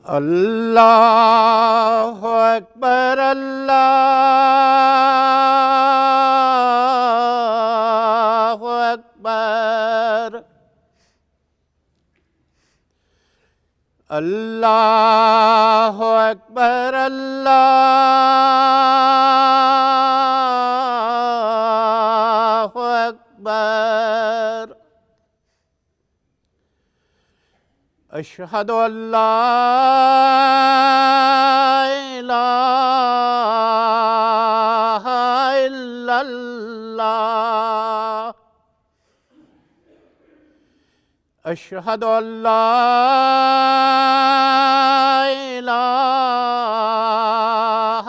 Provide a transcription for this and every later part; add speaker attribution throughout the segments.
Speaker 1: اللہ اکبر اللہ اکبر اللہ اکبر اللہ اکبر اشہد ان لا الہ الا اللہ اشہد ان لا الہ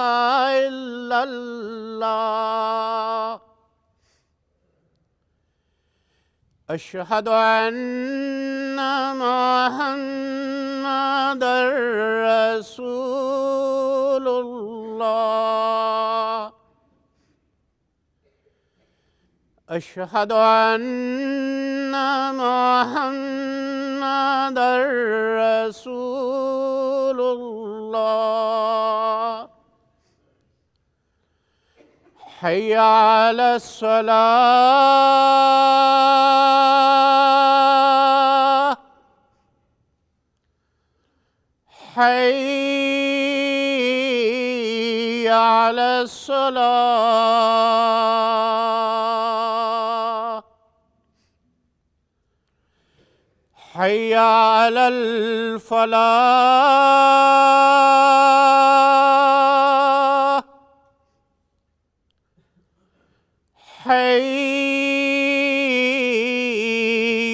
Speaker 1: الا اللہ اشہد ان محمد رسول اللہ اشہد ان محمد رسول اللہ حی علی الصلاۃ حی علی الصلاۃ حی علی الفلاح حی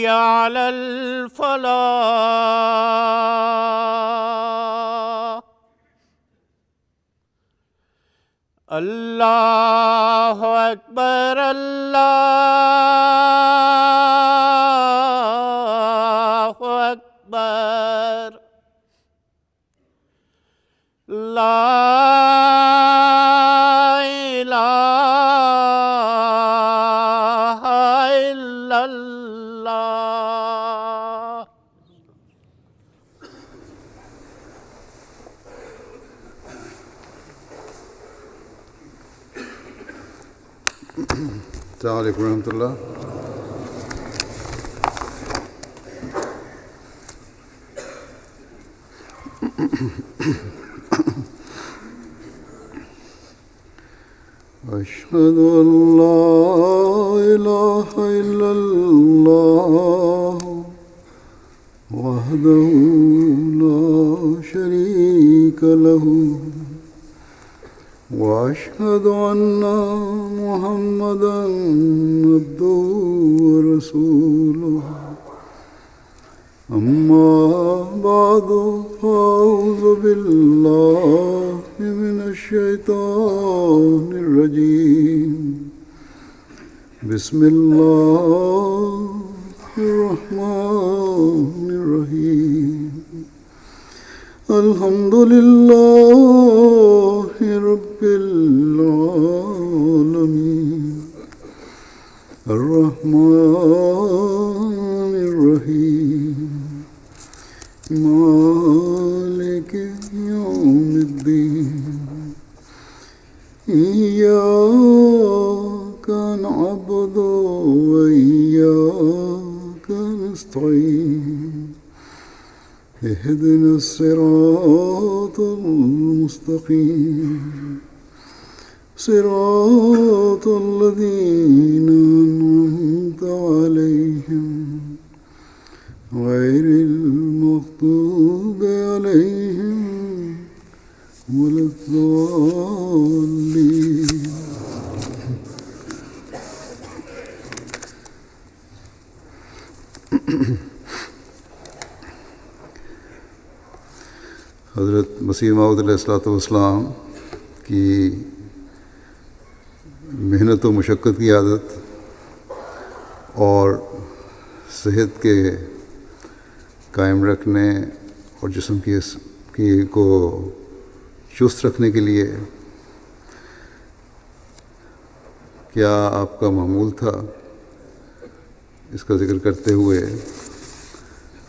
Speaker 1: علی الفلاح اللہ اکبر اللہ اکبر لا الہ الا اللہ
Speaker 2: السلام علیکم ورحمۃ اللہ۔ أشهد أن لا إله إلا الله وحده لا شريك له وأشهد أن محمدا عبده ورسوله أما بعد فأعوذ بالله من الشيطان الرجيم بسم الله الرحمن الرحيم الحمد لله رب العالمين الرحمن الرحيم مالك يوم الدين إياك نعبد وإياك نستعين اهدنا الصراط المستقيم صراط الذين أنعمت عليهم غير المغضوب عليهم ولا الضالين۔ حضرت مسیح موعود علیہ الصلوۃ والسلام کی محنت و مشقت کی عادت اور صحت کے قائم رکھنے اور جسم کی کو چست رکھنے کے لیے کیا آپ کا معمول تھا، اس کا ذکر کرتے ہوئے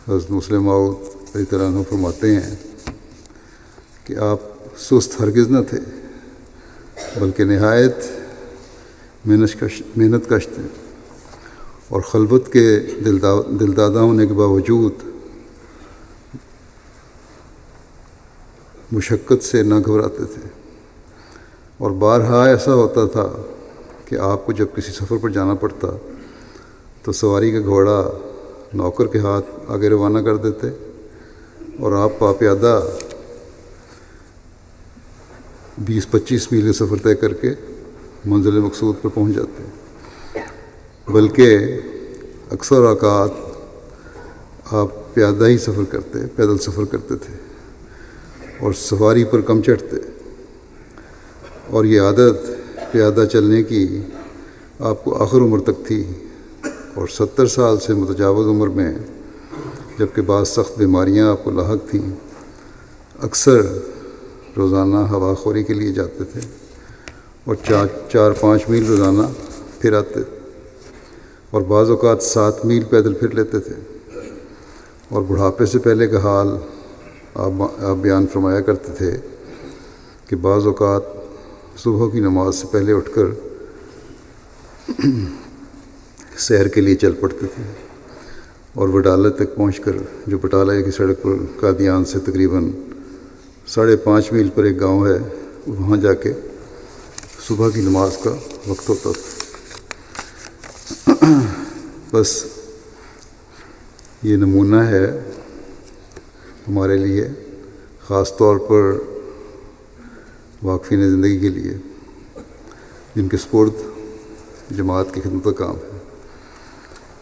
Speaker 2: حضرت مسلم موعود رضی اللہ عنہ فرماتے ہیں کہ آپ سست ہرگز نہ تھے بلکہ نہایت محنت کش تھے، اور خلوت کے دلدادہ ہونے کے باوجود مشقت سے نہ گھبراتے تھے، اور بارہا ایسا ہوتا تھا کہ آپ کو جب کسی سفر پر جانا پڑتا تو سواری کا گھوڑا نوکر کے ہاتھ آگے روانہ کر دیتے اور آپ پاپیادہ 20-25 میل کا سفر طے کر کے منزل مقصود پر پہنچ جاتے، بلکہ اکثر اوقات آپ پیادہ ہی پیدل سفر کرتے تھے اور سواری پر کم چڑھتے، اور یہ عادت پیادہ چلنے کی آپ کو آخر عمر تک تھی، اور 70 سال سے متجاوز عمر میں جبکہ بعض سخت بیماریاں آپ کو لاحق تھیں، اکثر روزانہ ہوا خوری کے لیے جاتے تھے اور 4-5 میل روزانہ پھر آتے، اور بعض اوقات 7 میل پیدل پھر لیتے تھے، اور بڑھاپے سے پہلے کا حال آپ بیان فرمایا کرتے تھے کہ بعض اوقات صبح کی نماز سے پہلے اٹھ کر سیر کے لیے چل پڑتے تھے، اور وڈالہ تک پہنچ کر، جو بٹالہ کی سڑک پر قادیان سے تقریباً 5.5 میل پر ایک گاؤں ہے، وہاں جا کے صبح کی نماز کا وقت ہوتا تھا۔ بس یہ نمونہ ہے ہمارے لیے، خاص طور پر واقفین زندگی کے لیے، جن کے سپرد جماعت کی خدمت کا کام ہے،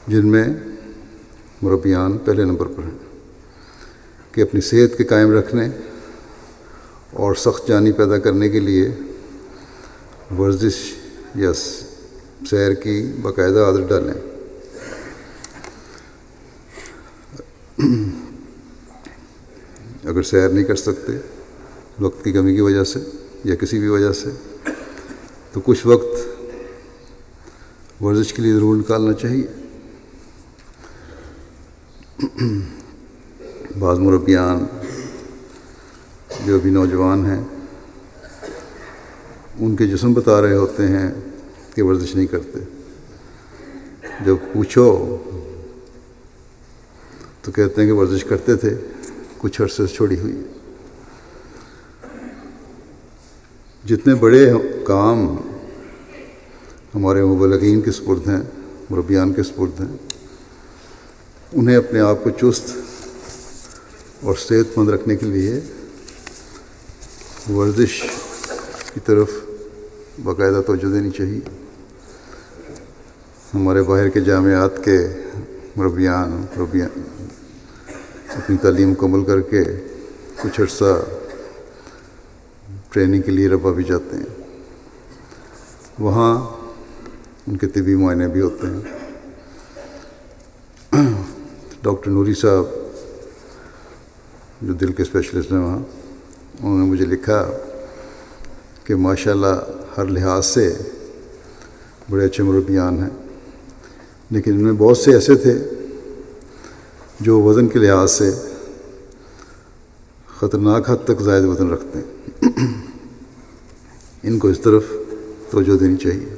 Speaker 2: جن میں مربیان پہلے نمبر پر ہیں، کہ اپنی صحت کے قائم رکھنے اور سخت جانی پیدا کرنے کے لیے ورزش یا سیر کی باقاعدہ عادت ڈالیں۔ اگر سیر نہیں کر سکتے وقت کی کمی کی وجہ سے یا کسی بھی وجہ سے، تو کچھ وقت ورزش کے لیے ضرور نکالنا چاہیے۔ بعض مربیان جو ابھی نوجوان ہیں، ان کے جسم بتا رہے ہوتے ہیں کہ ورزش نہیں کرتے، جب پوچھو تو کہتے ہیں کہ ورزش کرتے تھے، کچھ عرصے سے چھوڑی ہوئی۔ جتنے بڑے کام ہمارے مبلغین کے سپرد ہیں، مربیان کے سپرد ہیں، انہیں اپنے آپ کو چست اور صحت مند رکھنے کے لیے ورزش کی طرف باقاعدہ توجہ دینی چاہیے۔ ہمارے باہر کے جامعات کے مربیان اپنی تعلیم مکمل کر کے کچھ عرصہ ٹریننگ کے لیے ربا بھی جاتے ہیں، وہاں ان کے طبی معائنے بھی ہوتے ہیں۔ ڈاکٹر نوری صاحب جو دل کے اسپیشلسٹ ہیں وہاں، انہوں نے مجھے لکھا کہ ماشاءاللہ ہر لحاظ سے بڑے اچھے مربیان ہیں، لیکن ان میں بہت سے ایسے تھے جو وزن کے لحاظ سے خطرناک حد تک زائد وزن رکھتے ہیں۔ ان کو اس طرف توجہ دینی چاہیے۔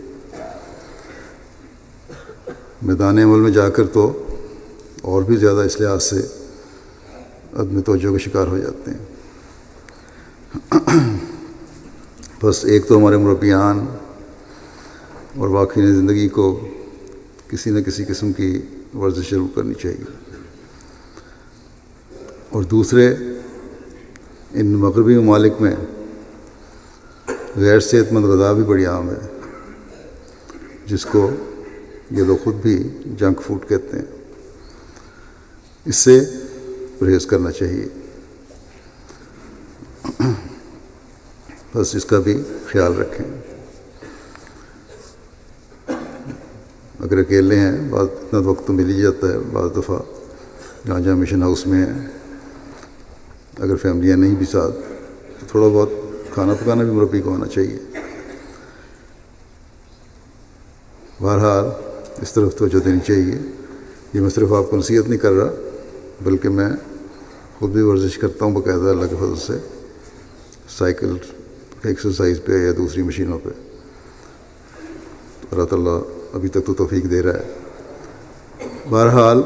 Speaker 2: میدان عمل میں جا کر تو اور بھی زیادہ اس لحاظ سے عدم توجہ کا شکار ہو جاتے ہیں۔ بس ایک تو ہمارے مربیان اور واقعین زندگی کو کسی نہ کسی قسم کی ورزش ضرور کرنی چاہیے، اور دوسرے ان مغربی ممالک میں غیر صحت مند غذا بھی بڑی عام ہے، جس کو یہ لوگ خود بھی جنک فوڈ کہتے ہیں۔ اس سے پرہیز کرنا چاہیے، بس اس کا بھی خیال رکھیں۔ اگر اکیلے ہیں، بعض اتنا وقت تو مل ہی جاتا ہے، بعض دفعہ جہاں مشن ہاؤس میں ہیں، اگر فیملیاں نہیں بھی ساتھ، تو تھوڑا بہت کھانا پکانا بھی مربی کو آنا چاہیے۔ بہرحال اس طرف توجہ دینی چاہیے۔ یہ میں صرف آپ کو نصیحت نہیں کر رہا، بلکہ میں خود بھی ورزش کرتا ہوں باقاعدہ اللہ کے فضل سے، سائیکل ایکسرسائز پہ یا دوسری مشینوں پہ. اللہ تعالیٰ ابھی تک تو توفیق دے رہا ہے. بہرحال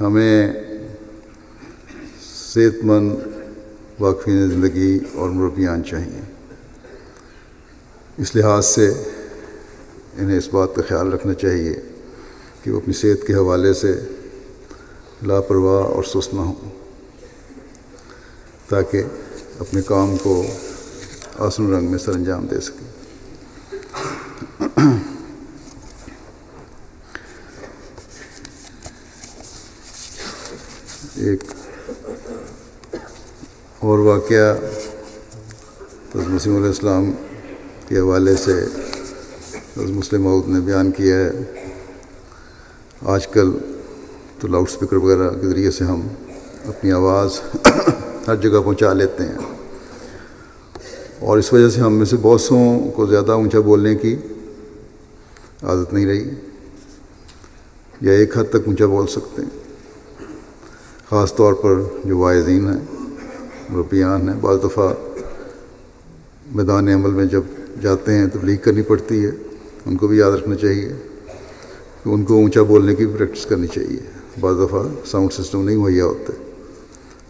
Speaker 2: ہمیں صحت مند واقفین زندگی اور مربیان چاہیے. اس لحاظ سے انہیں اس بات کا خیال رکھنا چاہیے کہ وہ اپنی صحت کے حوالے سے لاپرواہ اور سست نہ ہوں، تاکہ اپنے کام کو آسن رنگ میں سر انجام دے سکیں. ایک اور واقعہ حضرت مسیح علیہ السلام کے حوالے سے حضرت مسلم موعود نے بیان کیا ہے. آج کل تو لاؤڈ اسپیکر وغیرہ کے ذریعے سے ہم اپنی آواز ہر جگہ پہنچا لیتے ہیں، اور اس وجہ سے ہم میں سے بہت سوں کو زیادہ اونچا بولنے کی عادت نہیں رہی، یا ایک حد تک اونچا بول سکتے ہیں. خاص طور پر جو واعظین ہیں، مربیان ہیں، بعض دفعہ میدان عمل میں جب جاتے ہیں تبلیغ کرنی پڑتی ہے، ان کو بھی یاد رکھنا چاہیے کہ ان کو اونچا بولنے کی پریکٹس کرنی چاہیے. بعض دفعہ ساؤنڈ سسٹم نہیں مہیا ہوتے،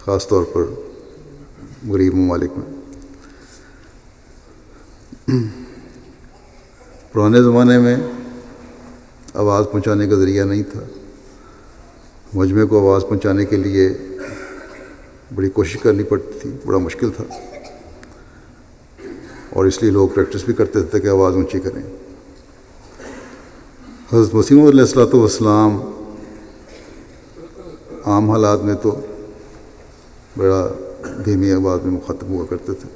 Speaker 2: خاص طور پر غریب ممالک میں. پرانے زمانے میں آواز پہنچانے کا ذریعہ نہیں تھا. مجمع کو آواز پہنچانے کے لیے بڑی کوشش کرنی پڑتی تھی، بڑا مشکل تھا، اور اس لیے لوگ پریکٹس بھی کرتے تھے کہ آواز اونچی کریں. حضرت مسیح علیہ الصلوۃ والسلام عام حالات میں تو بڑا دھیمی آواز میں مخاطب ہوا کرتے تھے،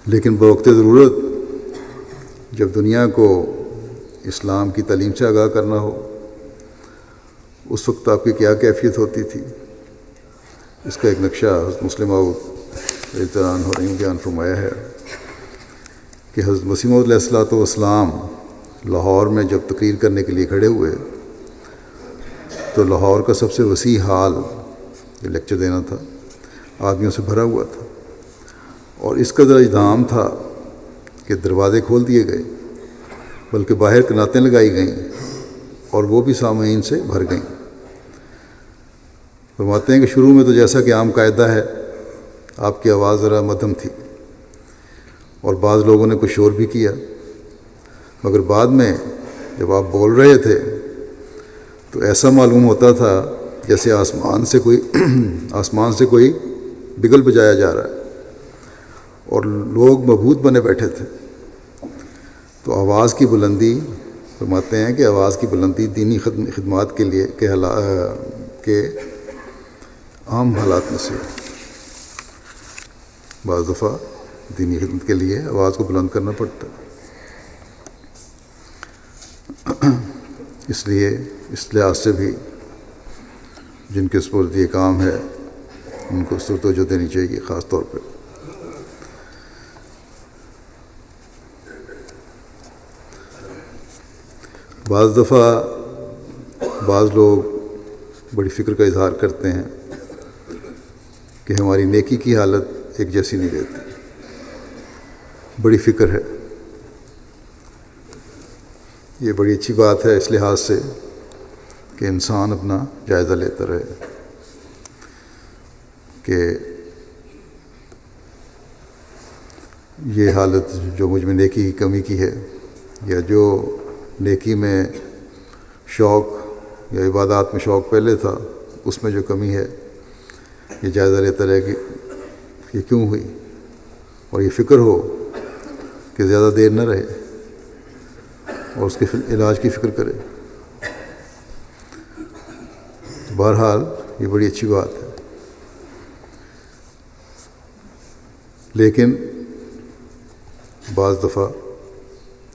Speaker 2: لیکن بوقت ضرورت جب دنیا کو اسلام کی تعلیم سے آگاہ کرنا ہو، اس وقت آپ کی کیا کیفیت ہوتی تھی، اس کا ایک نقشہ حضرت مسلم موعود رضی اللہ عنہ نے بیان فرمایا ہے کہ حضرت مسیح موعود علیہ الصلوۃ والسلام لاہور میں جب تقریر کرنے کے لیے کھڑے ہوئے تو لاہور کا سب سے وسیع ہال جو لیکچر دینا تھا آدمیوں سے بھرا ہوا تھا، اور اس قدر اجدام تھا کہ دروازے کھول دیے گئے، بلکہ باہر کناتیں لگائی گئیں اور وہ بھی سامعین سے بھر گئیں. فرماتے ہیں کہ شروع میں تو جیسا کہ عام قاعدہ ہے آپ کی آواز ذرا مدھم تھی، اور بعض لوگوں نے کچھ شور بھی کیا، مگر بعد میں جب آپ بول رہے تھے تو ایسا معلوم ہوتا تھا جیسے آسمان سے کوئی بگل بجایا جا رہا ہے، اور لوگ مبہوت بنے بیٹھے تھے. تو آواز کی بلندی، فرماتے ہیں کہ آواز کی بلندی دینی خدمات کے لیے کے عام حالات میں سے بعض دفعہ دینی خدمت کے لیے آواز کو بلند کرنا پڑتا ہے. اس لیے اس لحاظ سے بھی جن کے سپرد یہ کام ہے ان کو توجہ دینی چاہیے خاص طور پہ. بعض دفعہ بعض لوگ بڑی فکر کا اظہار کرتے ہیں کہ ہماری نیکی کی حالت ایک جیسی نہیں رہتی. بڑی فکر ہے، یہ بڑی اچھی بات ہے اس لحاظ سے کہ انسان اپنا جائزہ لیتا رہے کہ یہ حالت جو مجھ میں نیکی کی کمی کی ہے، یا جو نیکی میں شوق یا عبادات میں شوق پہلے تھا اس میں جو کمی ہے، یہ جائزہ لیتا رہے کہ یہ کیوں ہوئی، اور یہ فکر ہو کہ زیادہ دیر نہ رہے اور اس کے علاج کی فکر کرے. بہرحال یہ بڑی اچھی بات ہے، لیکن بعض دفعہ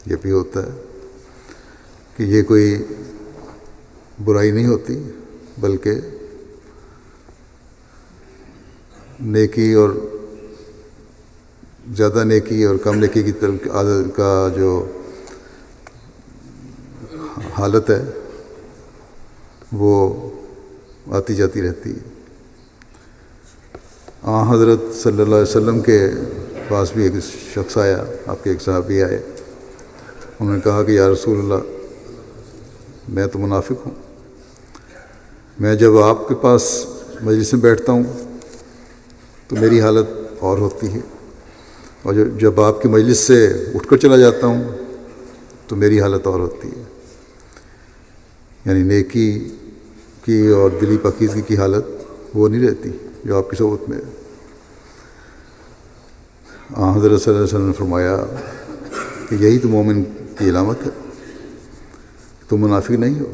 Speaker 2: یہ بھی ہوتا ہے کہ یہ کوئی برائی نہیں ہوتی، بلکہ نیکی اور زیادہ نیکی اور کم نیکی کی طرف عادت کا جو حالت ہے وہ آتی جاتی رہتی ہے. حضرت صلی اللہ علیہ وسلم کے پاس بھی ایک شخص آیا، آپ کے ایک صحابی آئے، انہوں نے کہا کہ یا رسول اللہ، میں تو منافق ہوں، میں جب آپ کے پاس مجلس میں بیٹھتا ہوں تو میری حالت اور ہوتی ہے، اور جب آپ کی مجلس سے اٹھ کر چلا جاتا ہوں تو میری حالت اور ہوتی ہے، یعنی نیکی کی اور دلی پاکیزگی کی حالت وہ نہیں رہتی جو آپ کی صحبت میں ہے۔ حضرت صلی اللہ علیہ وسلم نے فرمایا کہ یہی تو مومن کی علامت ہے، تم منافق نہیں ہو۔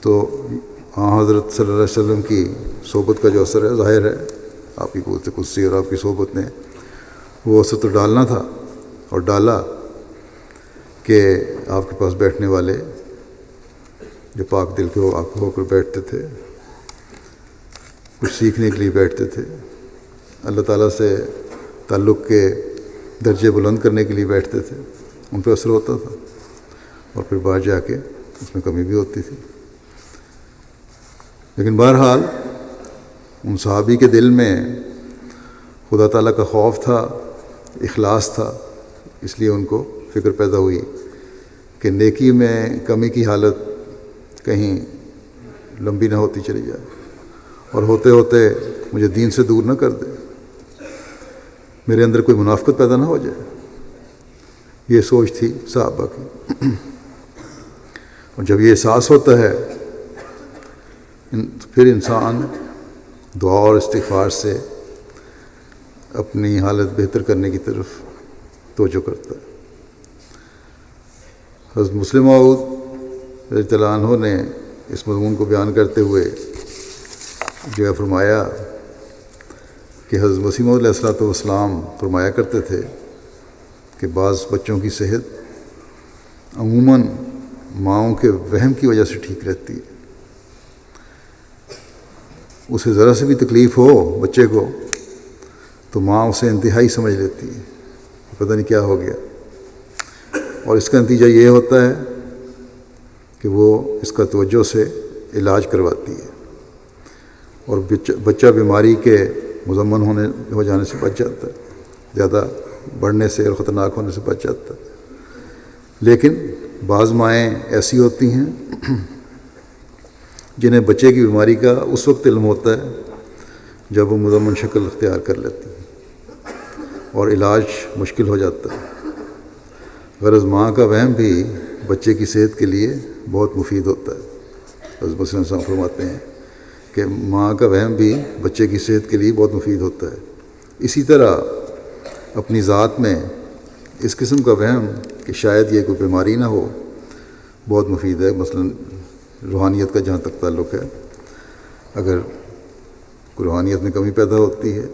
Speaker 2: تو حضرت صلی اللہ علیہ وسلم کی صحبت کا جو اثر ہے ظاہر ہے، آپ کی قوت قدسی اور آپ کی صحبت نے وہ اثر تو ڈالنا تھا، اور ڈالا کہ آپ کے پاس بیٹھنے والے جو پاک دل کے ہو کر بیٹھتے تھے، کچھ سیکھنے کے لیے بیٹھتے تھے، اللہ تعالیٰ سے تعلق کے درجے بلند کرنے کے لیے بیٹھتے تھے، ان پہ اثر ہوتا تھا، اور پھر باہر جا کے اس میں کمی بھی ہوتی تھی۔ لیکن بہرحال ان صحابی کے دل میں خدا تعالیٰ کا خوف تھا، اخلاص تھا، اس لیے ان کو فکر پیدا ہوئی کہ نیکی میں کمی کی حالت کہیں لمبی نہ ہوتی چلی جائے، اور ہوتے ہوتے مجھے دین سے دور نہ کر دے، میرے اندر کوئی منافقت پیدا نہ ہو جائے۔ یہ سوچ تھی صحابہ کی، اور جب یہ احساس ہوتا ہے پھر انسان دعا اور استغفار سے اپنی حالت بہتر کرنے کی طرف توجہ کرتا ہے۔ حضرت مسلم موعود رضی اللہ عنہ نے اس مضمون کو بیان کرتے ہوئے جو فرمایا کہ حضرت مسیح موعود علیہ الصلوۃ والسلام فرمایا کرتے تھے کہ بعض بچوں کی صحت عموماً ماؤں کے وہم کی وجہ سے ٹھیک رہتی ہے، اسے ذرا سے بھی تکلیف ہو بچے کو تو ماں اسے انتہائی سمجھ لیتی ہے، پتہ نہیں کیا ہو گیا، اور اس کا نتیجہ یہ ہوتا ہے کہ وہ اس کا توجہ سے علاج کرواتی ہے، اور بچہ بیماری کے مضمن ہو جانے سے بچ جاتا ہے، زیادہ بڑھنے سے اور خطرناک ہونے سے بچ جاتا ہے۔ لیکن بعض مائیں ایسی ہوتی ہیں جنہیں بچے کی بیماری کا اس وقت علم ہوتا ہے جب وہ مضمن شکل اختیار کر لیتی ہیں اور علاج مشکل ہو جاتا ہے۔ غرض ماں کا وہم بھی بچے کی صحت کے لیے بہت مفید ہوتا ہے۔ حضرت مسلم صاحب فرماتے ہیں کہ ماں کا وہم بھی بچے کی صحت کے لیے بہت مفید ہوتا ہے۔ اسی طرح اپنی ذات میں اس قسم کا وہم کہ شاید یہ کوئی بیماری نہ ہو بہت مفید ہے۔ مثلا روحانیت کا جہاں تک تعلق ہے، اگر روحانیت میں کمی پیدا ہوتی ہے،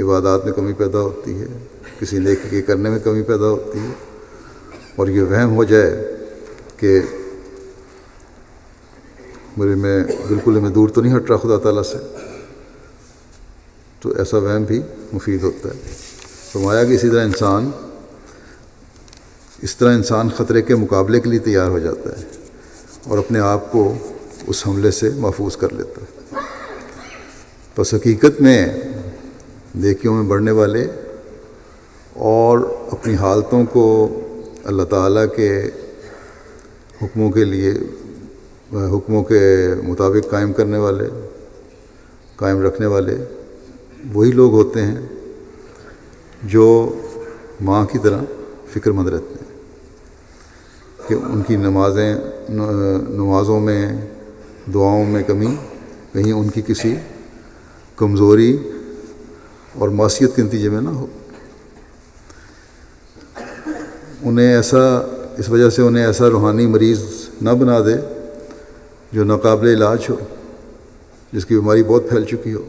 Speaker 2: عبادات میں کمی پیدا ہوتی ہے، کسی نیکی کے کرنے میں کمی پیدا ہوتی ہے، اور یہ وہم ہو جائے کہ میں بالکل میں دور تو نہیں ہٹ رہا خدا تعالیٰ سے، تو ایسا وہم بھی مفید ہوتا ہے۔ فرمایا کہ اس طرح انسان خطرے کے مقابلے کے لیے تیار ہو جاتا ہے اور اپنے آپ کو اس حملے سے محفوظ کر لیتا ہے۔ پس حقیقت میں نیکیوں میں بڑھنے والے اور اپنی حالتوں کو اللہ تعالیٰ کے حکموں کے مطابق قائم رکھنے والے وہی لوگ ہوتے ہیں جو ماں کی طرح فکر مند رہتے ہیں کہ ان کی نمازوں میں دعاؤں میں کمی کہیں ان کی کسی کمزوری اور معصیت کے نتیجے میں نہ ہو۔ اس وجہ سے انہیں ایسا روحانی مریض نہ بنا دے جو ناقابل علاج ہو، جس کی بیماری بہت پھیل چکی ہو۔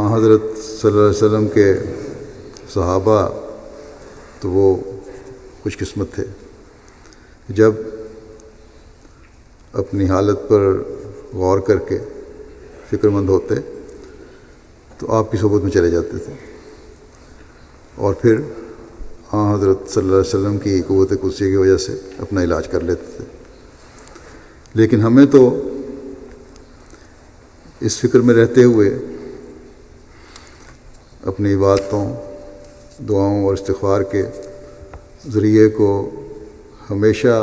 Speaker 2: حضرت صلی اللہ علیہ وسلم کے صحابہ تو وہ خوش قسمت تھے، جب اپنی حالت پر غور کر کے فکر مند ہوتے تو آپ کی صحبت میں چلے جاتے تھے، اور پھر حضرت صلی اللہ علیہ وسلم کی قوت قدسی کی وجہ سے اپنا علاج کر لیتے تھے۔ لیکن ہمیں تو اس فکر میں رہتے ہوئے اپنی عبادتوں، دعاؤں اور استغفار کے ذریعے کو ہمیشہ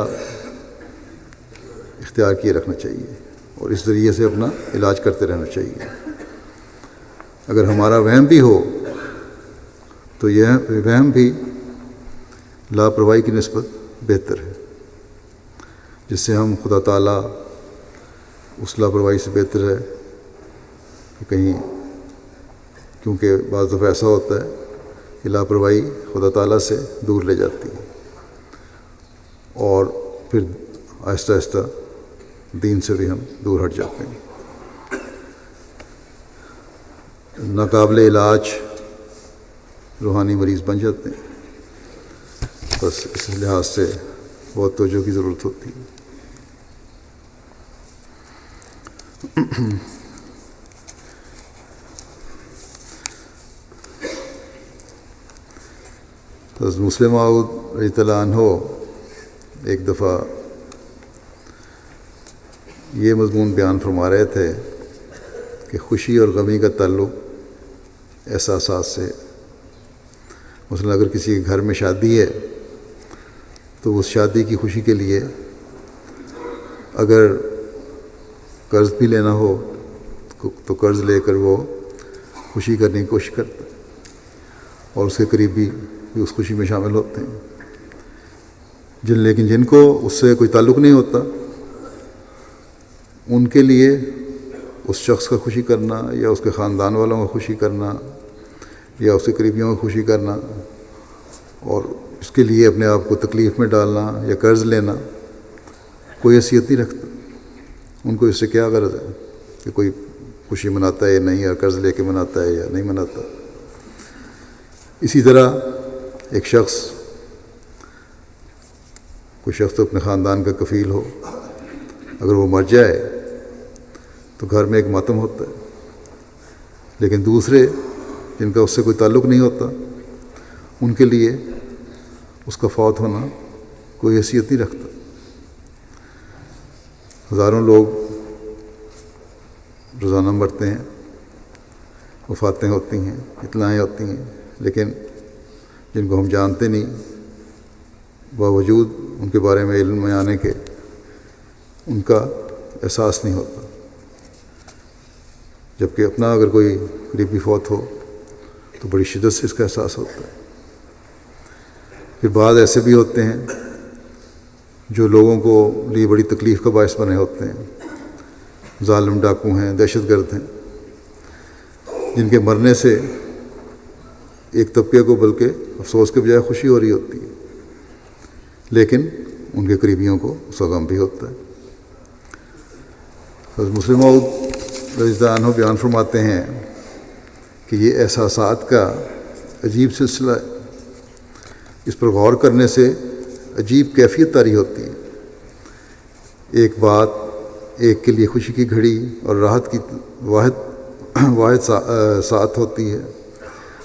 Speaker 2: اختیار کیے رکھنا چاہیے اور اس ذریعے سے اپنا علاج کرتے رہنا چاہیے۔ اگر ہمارا وہم بھی ہو تو یہ وہم بھی لاپرواہی کی نسبت بہتر ہے، جس سے ہم خدا تعالیٰ اس لاپرواہی سے بہتر ہے کہ کہیں، کیونکہ بعض دفعہ ایسا ہوتا ہے کہ لاپرواہی خدا تعالیٰ سے دور لے جاتی ہے اور پھر آہستہ آہستہ دین سے بھی ہم دور ہٹ جاتے ہیں، ناقابل علاج روحانی مریض بن جاتے ہیں۔ بس اس لحاظ سے بہت توجہ کی ضرورت ہوتی ہے۔ حضرت مسلم موعود رضی اللہ عنہ ایک دفعہ یہ مضمون بیان فرما رہے تھے کہ خوشی اور غمی کا تعلق احساسات سے، مثلا اگر کسی کے گھر میں شادی ہے تو اس شادی کی خوشی کے لیے اگر قرض بھی لینا ہو تو قرض لے کر وہ خوشی کرنے کی کوشش کرتا ہے، اور اس کے قریبی بھی اس خوشی میں شامل ہوتے ہیں، لیکن جن کو اس سے کوئی تعلق نہیں ہوتا ان کے لیے اس شخص کا خوشی کرنا یا اس کے خاندان والوں کا خوشی کرنا یا اس کے قریبیوں کا خوشی کرنا اور اس کے لیے اپنے آپ کو تکلیف میں ڈالنا یا قرض لینا کوئی حیثیت نہیں رکھتا۔ ان کو اس سے کیا غرض ہے کہ کوئی خوشی مناتا ہے یا نہیں، اور قرض لے کے مناتا ہے یا نہیں مناتا۔ اسی طرح ایک شخص، کوئی شخص تو اپنے خاندان کا کفیل ہو، اگر وہ مر جائے تو گھر میں ایک ماتم ہوتا ہے، لیکن دوسرے جن کا اس سے کوئی تعلق نہیں ہوتا ان کے لیے اس کا فوت ہونا کوئی حیثیت نہیں رکھتا۔ ہزاروں لوگ روزانہ مرتے ہیں، وفاتیں ہوتی ہیں، اطلاعیں ہوتی ہیں، لیکن جن کو ہم جانتے نہیں، باوجود ان کے بارے میں علم میں آنے کے ان کا احساس نہیں ہوتا، جبکہ اپنا اگر کوئی قریبی فوت ہو تو بڑی شدت سے اس کا احساس ہوتا ہے۔ پھر بعض ایسے بھی ہوتے ہیں جو لوگوں کو لیے بڑی تکلیف کا باعث بنے ہوتے ہیں، ظالم ڈاکو ہیں، دہشت گرد ہیں، جن کے مرنے سے ایک طبقے کو بلکہ افسوس کے بجائے خوشی ہو رہی ہوتی ہے، لیکن ان کے قریبیوں کو اس کا غم بھی ہوتا ہے۔ حضرت مسلم موعود رضی اللہ عنہ بیان فرماتے ہیں کہ یہ احساسات کا عجیب سلسلہ ہے، اس پر غور کرنے سے عجیب کیفیت طاری ہوتی ہے۔ ایک بات ایک کے لیے خوشی کی گھڑی اور راحت کی واحد ساعت ہوتی ہے،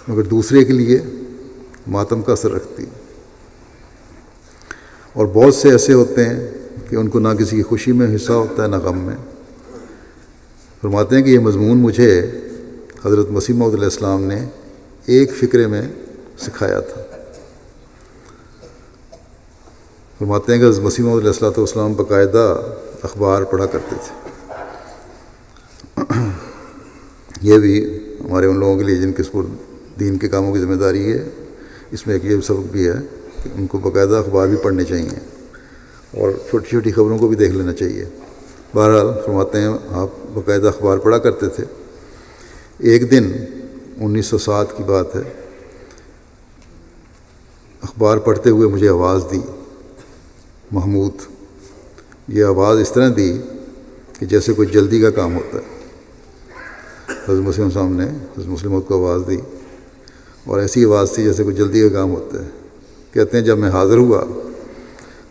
Speaker 2: مگر دوسرے کے لیے ماتم کا اثر رکھتی ہے، اور بہت سے ایسے ہوتے ہیں کہ ان کو نہ کسی کی خوشی میں حصہ ہوتا ہے نہ غم میں۔ فرماتے ہیں کہ یہ مضمون مجھے حضرت مسیح موعود علیہ السلام نے ایک فکرے میں سکھایا تھا۔ فرماتے ہیں کہ حضرت مسیح موعود علیہ السلام باقاعدہ اخبار پڑھا کرتے تھے۔ یہ بھی ہمارے ان لوگوں کے لیے جن کے سپرد دین کے کاموں کی ذمہ داری ہے، اس میں ایک یہ سبق بھی ہے کہ ان کو باقاعدہ اخبار بھی پڑھنے چاہیے اور چھوٹی چھوٹی خبروں کو بھی دیکھ لینا چاہیے۔ بہرحال فرماتے ہیں آپ باقاعدہ اخبار پڑھا کرتے تھے۔ ایک دن 1907 کی بات ہے، اخبار پڑھتے ہوئے مجھے آواز دی، محمود۔ یہ آواز اس طرح دی کہ جیسے کوئی جلدی کا کام ہوتا ہے۔ حضرت مسلم صاحب نے حضرت مسلم کو آواز دی اور ایسی آواز تھی جیسے کوئی جلدی کا کام ہوتا ہے۔ کہتے ہیں جب میں حاضر ہوا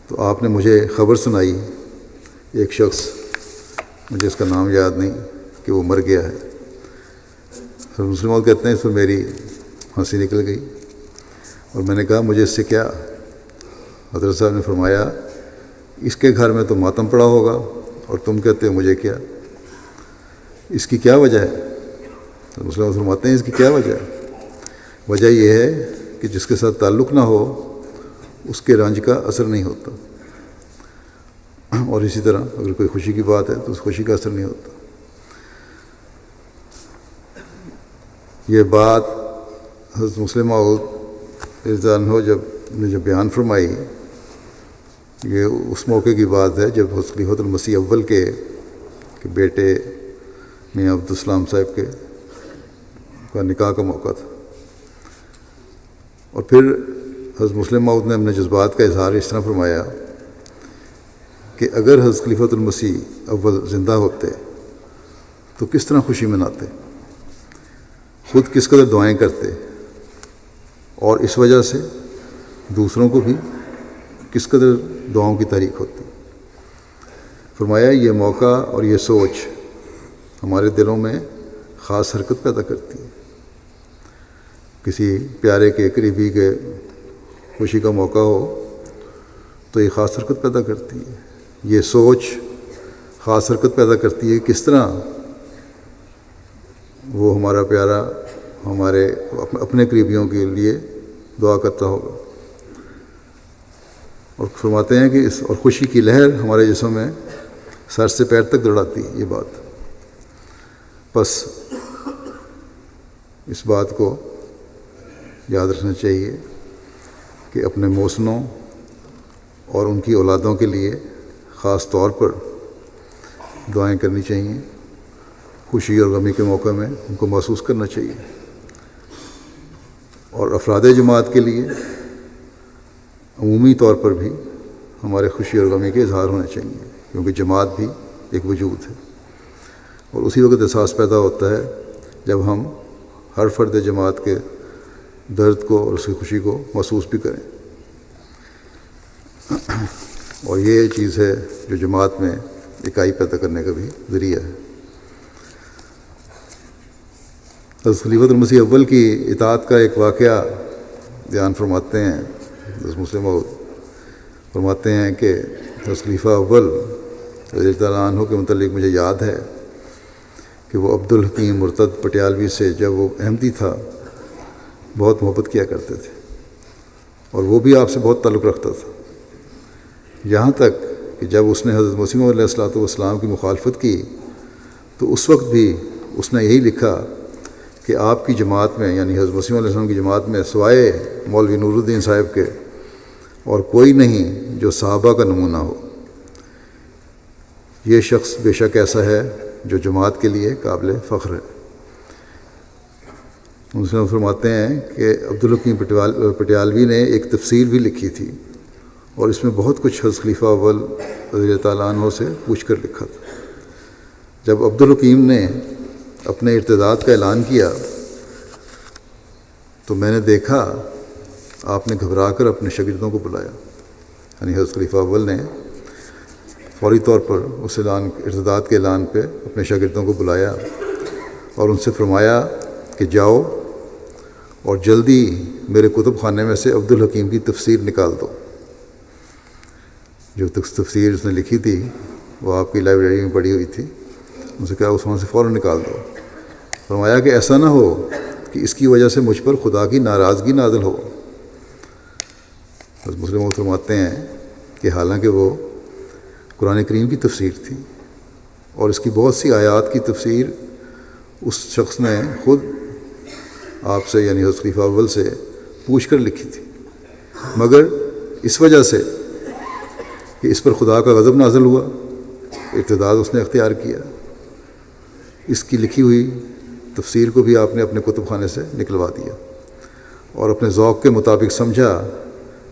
Speaker 2: تو آپ نے مجھے خبر سنائی، ایک شخص، مجھے اس کا نام یاد نہیں، کہ وہ مر گیا ہے۔ حضرت مسلم کہتے ہیں اس پر میری ہنسی نکل گئی اور میں نے کہا مجھے اس سے کیا؟ حضرت صاحب نے فرمایا اس کے گھر میں تو ماتم پڑا ہوگا اور تم کہتے ہو مجھے کیا؟ اس کی کیا وجہ ہے؟ مسلمان فرماتے ہیں اس کی کیا وجہ ہے؟ وجہ یہ ہے کہ جس کے ساتھ تعلق نہ ہو اس کے رنج کا اثر نہیں ہوتا، اور اسی طرح اگر کوئی خوشی کی بات ہے تو اس خوشی کا اثر نہیں ہوتا۔ یہ بات حضرت مسلم موعود رضی اللہ عنہ جب بیان فرمائی، یہ اس موقع کی بات ہے جب حضرت خلیفۃ المسیح اول کے بیٹے میاں عبدالسلام صاحب کا نکاح کا موقع تھا، اور پھر حضرت مسلم موعود نے اپنے جذبات کا اظہار اس طرح فرمایا کہ اگر حضرت خلیفۃ المسیح اول زندہ ہوتے تو کس طرح خوشی مناتے، خود کس قدر دعائیں کرتے، اور اس وجہ سے دوسروں کو بھی کس قدر دعاؤں کی تحریک ہوتی۔ فرمایا یہ موقع اور یہ سوچ ہمارے دلوں میں خاص حرکت پیدا کرتی ہے۔ کسی پیارے کے قریبی کے خوشی کا موقع ہو تو یہ خاص حرکت پیدا کرتی ہے، یہ سوچ خاص حرکت پیدا کرتی ہے کس طرح وہ ہمارا پیارا ہمارے اپنے قریبیوں کے لیے دعا کرتا ہوگا، اور فرماتے ہیں کہ اور خوشی کی لہر ہمارے جسم میں سر سے پیر تک دوڑاتی ہے یہ بات۔ بس اس بات کو یاد رکھنا چاہیے کہ اپنے محسنوں اور ان کی اولادوں کے لیے خاص طور پر دعائیں کرنی چاہیے، خوشی اور غمی کے موقع میں ان کو محسوس کرنا چاہیے، اور افراد جماعت کے لیے عمومی طور پر بھی ہمارے خوشی اور غمی کے اظہار ہونے چاہیے، کیونکہ جماعت بھی ایک وجود ہے، اور اسی وقت احساس پیدا ہوتا ہے جب ہم ہر فرد جماعت کے درد کو اور اس کی خوشی کو محسوس بھی کریں، اور یہ چیز ہے جو جماعت میں اکائی پیدا کرنے کا بھی ذریعہ ہے۔ حضرت خلیفۃ المسیح اول کی اطاعت کا ایک واقعہ بیان فرماتے ہیں حضرت مسلم موعود، فرماتے ہیں کہ حضرت خلیفہ اول رضی اللہ عنہ کے متعلق مجھے یاد ہے کہ وہ عبدالحکیم مرتد پٹیالوی سے جب وہ احمدی تھا بہت محبت کیا کرتے تھے، اور وہ بھی آپ سے بہت تعلق رکھتا تھا، یہاں تک کہ جب اس نے حضرت مسیح علیہ الصلوۃ والسلام کی مخالفت کی تو اس وقت بھی اس نے یہی لکھا کہ آپ کی جماعت میں، یعنی حضرت مسیح علیہ السلام کی جماعت میں سوائے مولوی نور الدین صاحب کے اور کوئی نہیں جو صحابہ کا نمونہ ہو، یہ شخص بے شک ایسا ہے جو جماعت کے لیے قابل فخر ہے۔ مسلم فرماتے ہیں کہ عبدالحکیم پٹیالوی نے ایک تفسیر بھی لکھی تھی، اور اس میں بہت کچھ حضرت خلیفہ اول رضی اللہ عنہ سے پوچھ کر لکھا تھا۔ جب عبدالحکیم نے اپنے ارتداد کا اعلان کیا تو میں نے دیکھا آپ نے گھبرا کر اپنے شاگردوں کو بلایا، یعنی حضرت خلیفہ اول نے فوری طور پر اس ارتداد کے اعلان پہ اپنے شاگردوں کو بلایا اور ان سے فرمایا کہ جاؤ اور جلدی میرے کتب خانے میں سے عبدالحکیم کی تفسیر نکال دو۔ جو تفسیر اس نے لکھی تھی وہ آپ کی لائبریری میں پڑھی ہوئی تھی، ان سے کہا اس وہاں سے فوراً نکال دو۔ فرمایا کہ ایسا نہ ہو کہ اس کی وجہ سے مجھ پر خدا کی ناراضگی نازل ہو۔ حضرت مسلم فرماتے ہیں کہ حالانکہ وہ قرآن کریم کی تفسیر تھی اور اس کی بہت سی آیات کی تفسیر اس شخص نے خود آپ سے، یعنی حضرت خلیفہ اول سے پوچھ کر لکھی تھی، مگر اس وجہ سے کہ اس پر خدا کا غضب نازل ہوا، ارتداد اس نے اختیار کیا، اس کی لکھی ہوئی تفسیر کو بھی آپ نے اپنے کتب خانے سے نکلوا دیا اور اپنے ذوق کے مطابق سمجھا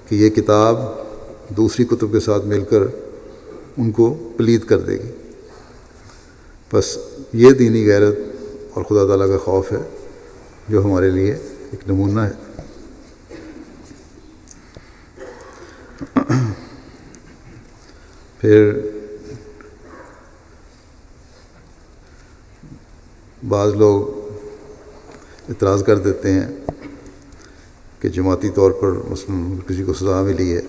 Speaker 2: کہ یہ کتاب دوسری کتب کے ساتھ مل کر ان کو پلید کر دے گی۔ بس یہ دینی غیرت اور خدا تعالیٰ کا خوف ہے جو ہمارے لیے ایک نمونہ ہے۔ پھر بعض لوگ اعتراض کر دیتے ہیں کہ جماعتی طور پر مثلاً کسی کو سزا ملی ہے،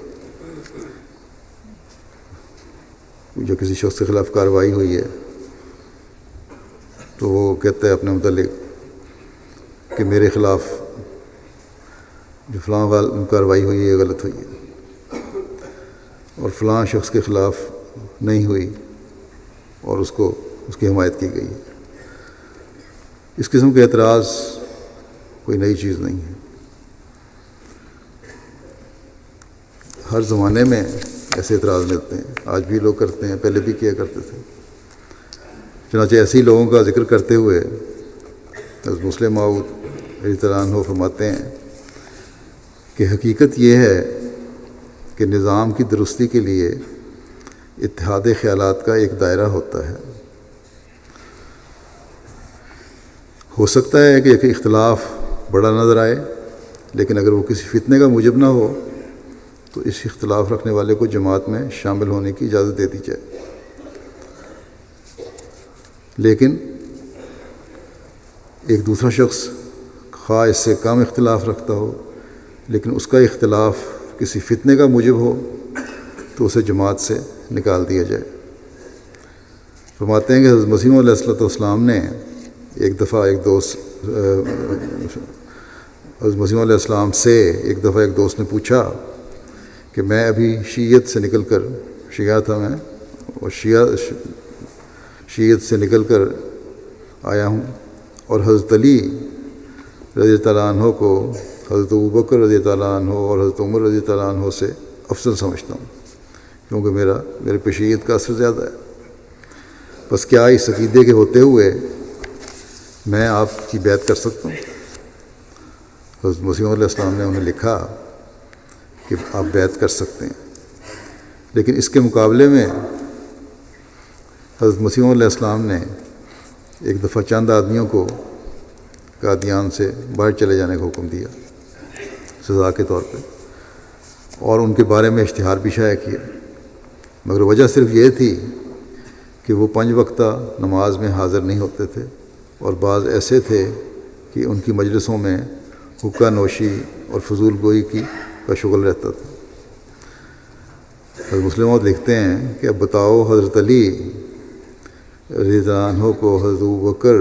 Speaker 2: جو کسی شخص کے خلاف کارروائی ہوئی ہے، تو وہ کہتا ہے اپنے متعلق کہ میرے خلاف جو فلاں کارروائی ہوئی ہے غلط ہوئی ہے، اور فلاں شخص کے خلاف نہیں ہوئی اور اس کی حمایت کی گئی ہے۔ اس قسم کے اعتراض کوئی نئی چیز نہیں ہے، ہر زمانے میں ایسے اعتراض ملتے ہیں، آج بھی لوگ کرتے ہیں، پہلے بھی کیا کرتے تھے۔ چنانچہ ایسے ہی لوگوں کا ذکر کرتے ہوئے حضرت مسلم موعود رضی اللہ عنہ فرماتے ہیں کہ حقیقت یہ ہے کہ نظام کی درستی کے لیے اتحاد خیالات کا ایک دائرہ ہوتا ہے۔ ہو سکتا ہے کہ ایک اختلاف بڑا نظر آئے، لیکن اگر وہ کسی فتنے کا موجب نہ ہو تو اس اختلاف رکھنے والے کو جماعت میں شامل ہونے کی اجازت دے دی جائے۔ لیکن ایک دوسرا شخص خواہ اس سے کم اختلاف رکھتا ہو، لیکن اس کا اختلاف کسی فتنے کا موجب ہو تو اسے جماعت سے نکال دیا جائے۔ فرماتے ہیں کہ حضرت مسیح علیہ السلام نے ایک دفعہ حضرت مسیح علیہ السلام سے ایک دفعہ ایک دوست نے پوچھا کہ میں ابھی شیعت سے نکل کر شیعہ تھا میں اور شیعت سے نکل کر آیا ہوں، اور حضرت علی رضی اللہ عنہ کو حضرت ابوبکر رضی اللہ عنہ اور حضرت عمر رضی اللہ عنہ سے افضل سمجھتا ہوں، کیونکہ میرے پہ شیعت کا اثر زیادہ ہے۔ بس کیا اس عقیدے کے ہوتے ہوئے میں آپ کی بیعت کر سکتا ہوں؟ حضرت مسیح علیہ السلام نے انہیں لکھا کہ آپ بیعت کر سکتے ہیں، لیکن اس کے مقابلے میں حضرت مسیح علیہ السلام نے ایک دفعہ چند آدمیوں کو قادیان سے باہر چلے جانے کا حکم دیا سزا کے طور پہ، اور ان کے بارے میں اشتہار بھی شائع کیا، مگر وجہ صرف یہ تھی کہ وہ 5 وقتہ نماز میں حاضر نہیں ہوتے تھے، اور بعض ایسے تھے کہ ان کی مجلسوں میں حقہ نوشی اور فضول گوئی کا شغل رہتا تھا۔ حضرت مسلم موعود لکھتے ہیں کہ اب بتاؤ حضرت علی رضی اللہ عنہ کو حضرت ابوبکر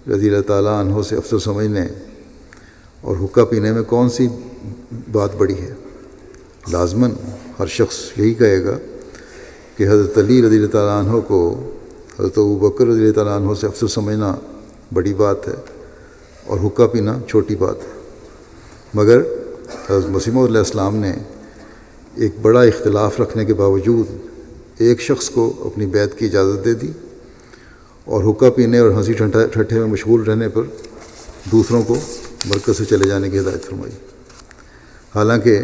Speaker 2: رضی اللہ تعالیٰ عنہ سے افضل سمجھنے اور حقہ پینے میں کون سی بات بڑی ہے؟ لازماً ہر شخص یہی کہے گا کہ حضرت علی رضی اللہ تعالیٰ عنہ کو حضرت ابوبکر رضی اللہ تعالیٰ عنہ سے افضل سمجھنا بڑی بات ہے اور حقہ پینا چھوٹی بات ہے۔ مگر حضرت مسیح علیہ السلام نے ایک بڑا اختلاف رکھنے کے باوجود ایک شخص کو اپنی بیعت کی اجازت دے دی، اور حقہ پینے اور ہنسی ٹھٹھے میں مشغول رہنے پر دوسروں کو مرکز سے چلے جانے کی ہدایت فرمائی۔ حالانکہ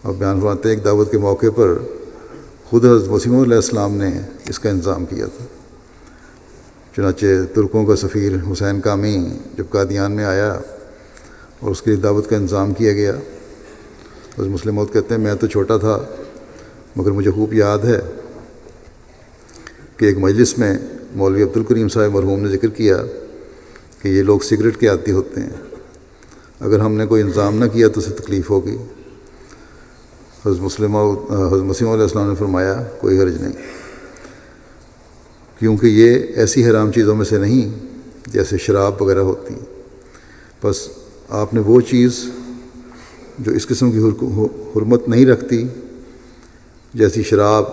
Speaker 2: اب بیان فرماتے ہیں ایک دعوت کے موقع پر خود حضرت مسیح علیہ السلام نے اس کا انتظام کیا تھا۔ چنانچہ ترکوں کا سفیر حسین کامی جب قادیان میں آیا اور اس کی دعوت کا انتظام کیا گیا، حضرت مسلم موعود کہتے ہیں میں تو چھوٹا تھا، مگر مجھے خوب یاد ہے کہ ایک مجلس میں مولوی عبدالکریم صاحب مرحوم نے ذکر کیا کہ یہ لوگ سگریٹ کے عادی ہوتے ہیں، اگر ہم نے کوئی انتظام نہ کیا تو اسے تکلیف ہوگی۔ حضرت مسیح علیہ السلام نے فرمایا کوئی حرج نہیں، کیونکہ یہ ایسی حرام چیزوں میں سے نہیں جیسے شراب وغیرہ ہوتی ہیں، بس آپ نے وہ چیز جو اس قسم کی حرمت نہیں رکھتی جیسی شراب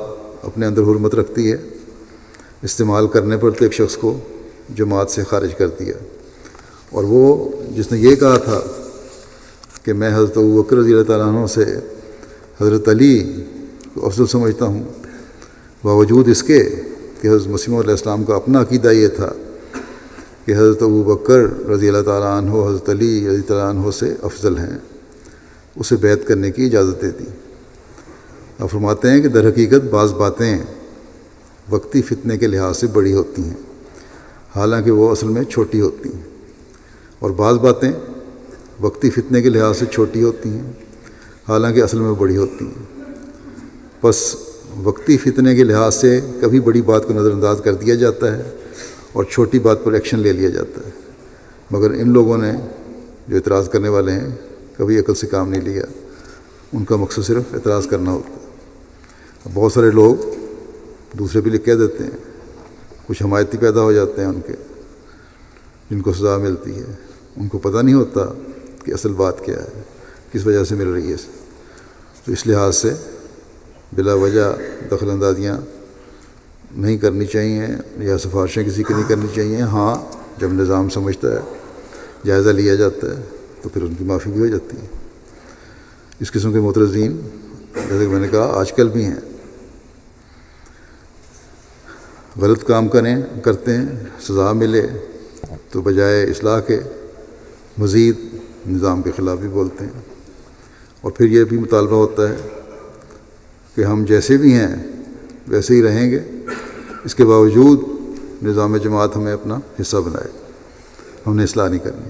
Speaker 2: اپنے اندر حرمت رکھتی ہے، استعمال کرنے پر تو ایک شخص کو جماعت سے خارج کر دیا۔ اور وہ جس نے یہ کہا تھا کہ میں حضرت ابوبکر رضی اللہ تعالیٰ عنہ سے حضرت علی کو افضل سمجھتا ہوں، باوجود اس کے کہ حضرت مسیح علیہ السلام کا اپنا عقیدہ یہ تھا کہ حضرت ابوبکر رضی اللہ تعالیٰ عنہ حضرت علی رضی اللہ عنہ سے افضل ہیں، اسے بیعت کرنے کی اجازت دے دی۔ اب فرماتے ہیں کہ در حقیقت بعض باتیں وقتی فتنے کے لحاظ سے بڑی ہوتی ہیں، حالانکہ وہ اصل میں چھوٹی ہوتی ہیں، اور بعض باتیں وقتی فتنے کے لحاظ سے چھوٹی ہوتی ہیں، حالانکہ اصل میں بڑی ہوتی ہیں۔ بس وقتی فتنے کے لحاظ سے کبھی بڑی بات کو نظر انداز کر دیا جاتا ہے اور چھوٹی بات پر ایکشن لے لیا جاتا ہے، مگر ان لوگوں نے جو اعتراض کرنے والے ہیں کبھی عقل سے کام نہیں لیا، ان کا مقصد صرف اعتراض کرنا ہوتا ہے۔ بہت سارے لوگ دوسرے بھی لکھ کہہ دیتے ہیں کچھ حمایتی پیدا ہو جاتے ہیں ان کے، جن کو سزا ملتی ہے، ان کو پتہ نہیں ہوتا کہ اصل بات کیا ہے، کس وجہ سے مل رہی ہے. تو اس لحاظ سے بلا وجہ دخل اندازیاں نہیں کرنی چاہیے یا سفارشیں کسی کی نہیں کرنی چاہیے. ہاں جب نظام سمجھتا ہے، جائزہ لیا جاتا ہے، تو پھر ان کی معافی بھی ہو جاتی ہے. اس قسم کے معترضین جیسے کہ میں نے کہا آج کل بھی ہیں، غلط کام کرتے ہیں، سزا ملے تو بجائے اصلاح کے مزید نظام کے خلاف بھی بولتے ہیں. اور پھر یہ بھی مطالبہ ہوتا ہے کہ ہم جیسے بھی ہیں ویسے ہی رہیں گے، اس کے باوجود نظام جماعت ہمیں اپنا حصہ بنائے، ہم نے اصلاح نہیں کرنی.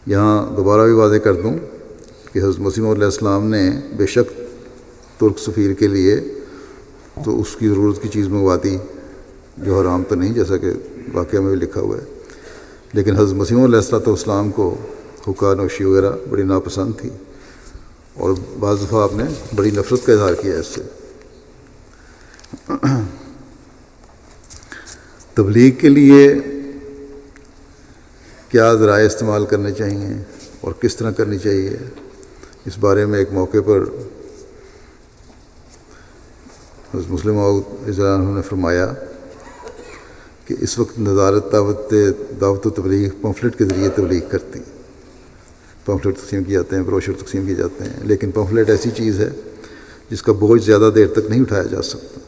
Speaker 2: یہاں دوبارہ بھی واضح کر دوں کہ حضرت مسیح موعود علیہ السلام نے بے شک ترک سفیر کے لیے تو اس کی ضرورت کی چیز منگوا دی جو حرام تو نہیں، جیسا کہ واقعہ میں بھی لکھا ہوا ہے، لیکن حضرت مسیح موعود علیہ السلام کو حقہ نوشی وغیرہ بڑی ناپسند تھی، اور بعض دفعہ آپ نے بڑی نفرت کا اظہار کیا اس سے. تبلیغ کے لیے کیا ذرائع استعمال کرنے چاہیے اور کس طرح کرنی چاہیے، اس بارے میں ایک موقع پر حضرت مسلم موعود رضی اللہ عنہ نے فرمایا کہ اس وقت نظارت دعوت و تبلیغ پمفلٹ کے ذریعے تبلیغ کرتی، پمفلٹ تقسیم کیے جاتے ہیں، بروشر تقسیم کیے جاتے ہیں، لیکن پمفلٹ ایسی چیز ہے جس کا بوجھ زیادہ دیر تک نہیں اٹھایا جا سکتا.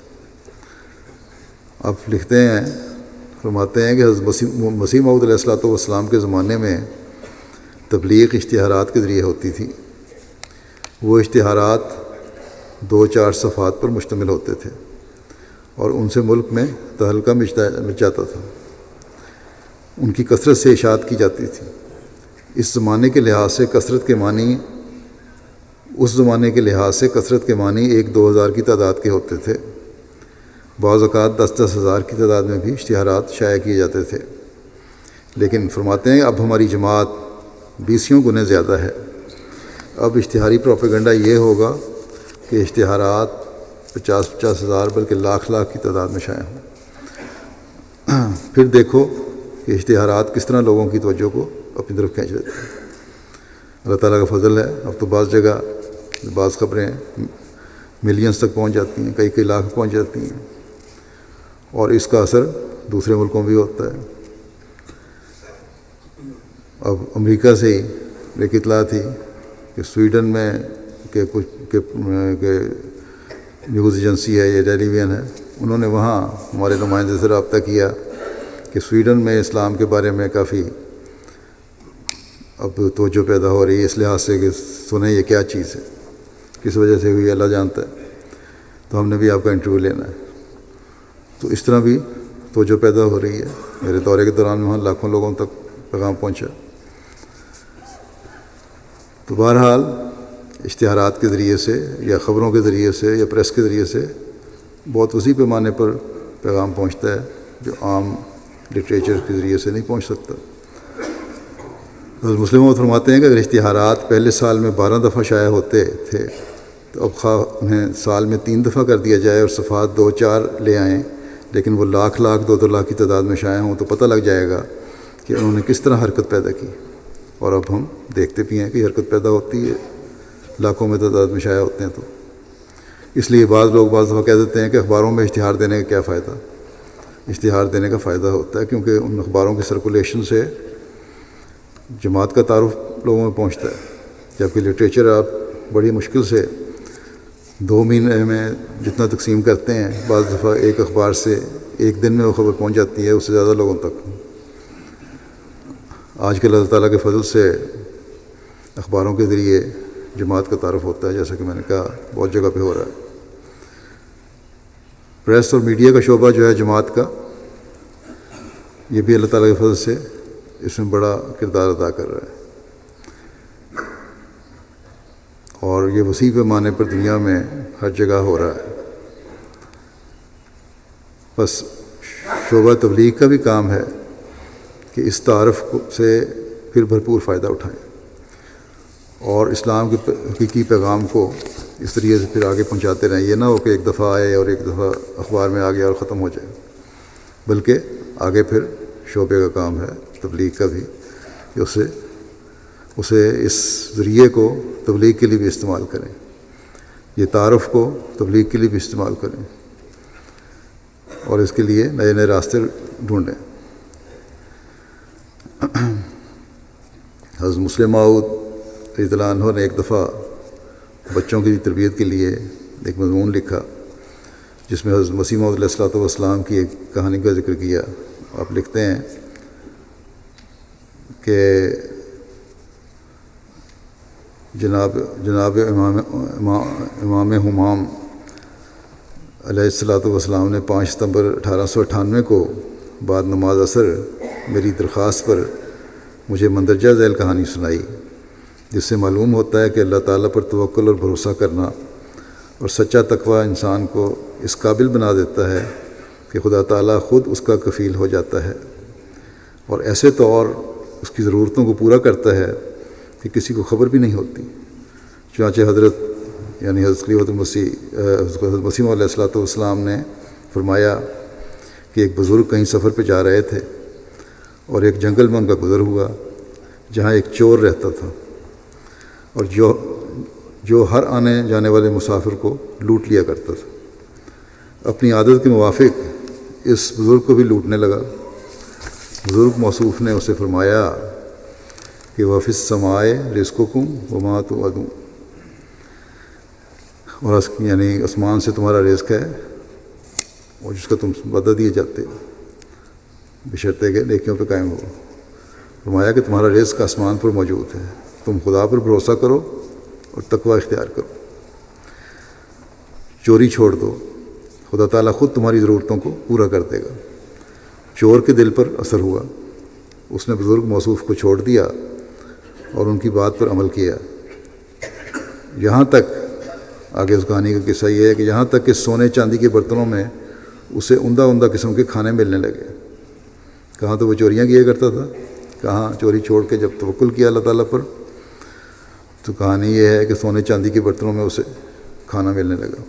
Speaker 2: آپ لکھتے ہیں، فرماتے ہیں کہ حضرت مسیح موعود علیہ السلام کے زمانے میں تبلیغ اشتہارات کے ذریعے ہوتی تھی. وہ اشتہارات 2-4 صفحات پر مشتمل ہوتے تھے اور ان سے ملک میں تہلکہ مچ جاتا تھا. ان کی کثرت سے اشاعت کی جاتی تھی. اس زمانے کے لحاظ سے کثرت کے معنی 1-2 ہزار کی تعداد کے ہوتے تھے. بعض اوقات 10-10 ہزار کی تعداد میں بھی اشتہارات شائع کیے جاتے تھے. لیکن فرماتے ہیں اب ہماری جماعت 20 گنے زیادہ ہے. اب اشتہاری پروپیگنڈا یہ ہوگا کہ اشتہارات 50-50 ہزار بلکہ لاکھ کی تعداد میں شائع ہوں. پھر دیکھو کہ اشتہارات کس طرح لوگوں کی توجہ کو اپنی طرف کھینچ لیتے ہیں. اللہ تعالیٰ کا فضل ہے، اب تو بعض جگہ بعض خبریں ملینز تک پہنچ جاتی ہیں، کئی لاکھ پہنچ جاتی ہیں، اور اس کا اثر دوسرے ملکوں بھی ہوتا ہے. اب امریکہ سے ہی ایک اطلاع تھی کہ سویڈن میں کہ نیوز ایجنسی ہے یا ٹیلی ویژن ہے، انہوں نے وہاں ہمارے نمائندے سے رابطہ کیا کہ سویڈن میں اسلام کے بارے میں کافی اب توجہ پیدا ہو رہی ہے، اس لحاظ سے کہ سنیں یہ کیا چیز ہے، کس وجہ سے ہوئی اللہ جانتا ہے، تو ہم نے بھی آپ کا انٹرویو لینا ہے. تو اس طرح بھی توجہ پیدا ہو رہی ہے. میرے دورے کے دوران وہاں لاکھوں لوگوں تک پیغام پہنچا. تو بہرحال اشتہارات کے ذریعے سے یا خبروں کے ذریعے سے یا پریس کے ذریعے سے بہت وسیع پیمانے پر پیغام پہنچتا ہے جو عام لٹریچر کے ذریعے سے نہیں پہنچ سکتا. حضرت مسلم فرماتے ہیں کہ اگر اشتہارات پہلے سال میں 12 دفعہ شائع ہوتے تھے تو اب خواہ انہیں سال میں 3 دفعہ کر دیا جائے اور صفحات 2-4 لے آئیں، لیکن وہ لاکھ 2 لاکھ کی تعداد میں شائع ہوں، تو پتہ لگ جائے گا کہ انہوں نے کس طرح حرکت پیدا کی. اور اب ہم دیکھتے بھی ہیں کہ حرکت پیدا ہوتی ہے، لاکھوں میں تعداد میں شائع ہوتے ہیں. تو اس لیے بعض لوگ بعض دفعہ کہہ دیتے ہیں کہ اخباروں میں اشتہار دینے کا کیا فائدہ. اشتہار دینے کا فائدہ ہوتا ہے کیونکہ ان اخباروں کی سرکولیشن سے جماعت کا تعارف لوگوں میں پہنچتا ہے، جبکہ لٹریچر آپ بڑی مشکل سے 2 مہینے میں جتنا تقسیم کرتے ہیں، بعض دفعہ ایک اخبار سے 1 دن میں وہ خبر پہنچ جاتی ہے، اس سے زیادہ لوگوں تک. آج کل اللہ تعالیٰ کے فضل سے اخباروں کے ذریعے جماعت کا تعارف ہوتا ہے، جیسا کہ میں نے کہا بہت جگہ پہ ہو رہا ہے. پریس اور میڈیا کا شعبہ جو ہے جماعت کا، یہ بھی اللہ تعالیٰ کے فضل سے اس میں بڑا کردار ادا کر رہا ہے، اور یہ وسیع پیمانے پر دنیا میں ہر جگہ ہو رہا ہے. بس شعبہ تبلیغ کا بھی کام ہے کہ اس تعارف سے پھر بھرپور فائدہ اٹھائیں اور اسلام کے حقیقی پیغام کو اس طریقے سے پھر آگے پہنچاتے رہیں. یہ نہ ہو کہ ایک دفعہ آئے اور ایک دفعہ اخبار میں آ گیا اور ختم ہو جائے، بلکہ آگے پھر شعبے کا کام ہے تبلیغ کا بھی کہ اسے اس ذریعے کو تبلیغ کے لیے بھی استعمال کریں، یہ تعارف کو تبلیغ کے لیے بھی استعمال کریں اور اس کے لیے نئے نئے راستے ڈھونڈیں. حضرت مسلم موعود رضی اللہ عنہ نے ایک دفعہ بچوں کی تربیت کے لیے ایک مضمون لکھا جس میں حضرت مسیح موعود علیہ الصلوۃ والسلام کی ایک کہانی کا ذکر کیا. آپ لکھتے ہیں کہ جناب امام ہمام علیہ الصلوۃ والسلام نے 5 ستمبر 1898 کو بعد نماز عصر میری درخواست پر مجھے مندرجہ ذیل کہانی سنائی، جس سے معلوم ہوتا ہے کہ اللہ تعالیٰ پر توکل اور بھروسہ کرنا اور سچا تقوی انسان کو اس قابل بنا دیتا ہے کہ خدا تعالیٰ خود اس کا کفیل ہو جاتا ہے اور ایسے طور اس کی ضرورتوں کو پورا کرتا ہے کہ کسی کو خبر بھی نہیں ہوتی. چنانچہ حضرت خلیفۃ المسیح علیہ الصلوۃ والسلام نے فرمایا کہ ایک بزرگ کہیں سفر پہ جا رہے تھے اور ایک جنگل میں ان کا گزر ہوا جہاں ایک چور رہتا تھا اور جو ہر آنے جانے والے مسافر کو لوٹ لیا کرتا تھا. اپنی عادت کے موافق اس بزرگ کو بھی لوٹنے لگا. بزرگ موصوف نے اسے فرمایا کہ وَفِي السَّمَاءِ رِزْقُكُمْ وَمَا تُوعَدُونَ، اور آسمان سے تمہارا رزق ہے اور جس کا تم وعدہ دیے جاتے ہو بشرطے کہ نیکیوں پہ قائم ہو. فرمایا کہ تمہارا رزق آسمان پر موجود ہے، تم خدا پر بھروسہ کرو اور تقوی اختیار کرو. چوری چھوڑ دو، خدا تعالیٰ خود تمہاری ضرورتوں کو پورا کر دے گا. چور کے دل پر اثر ہوا، اس نے بزرگ موصوف کو چھوڑ دیا اور ان کی بات پر عمل کیا. یہاں تک آگے اس کہانی کا قصہ یہ ہے کہ یہاں تک کہ سونے چاندی کے برتنوں میں اسے عمدہ قسم کے کھانے ملنے لگے. کہاں تو وہ چوریاں کیا کرتا تھا، کہاں چوری چھوڑ کے جب توکل کیا اللہ تعالیٰ پر تو کہانی یہ ہے کہ سونے چاندی کے برتنوں میں اسے کھانا ملنے لگا.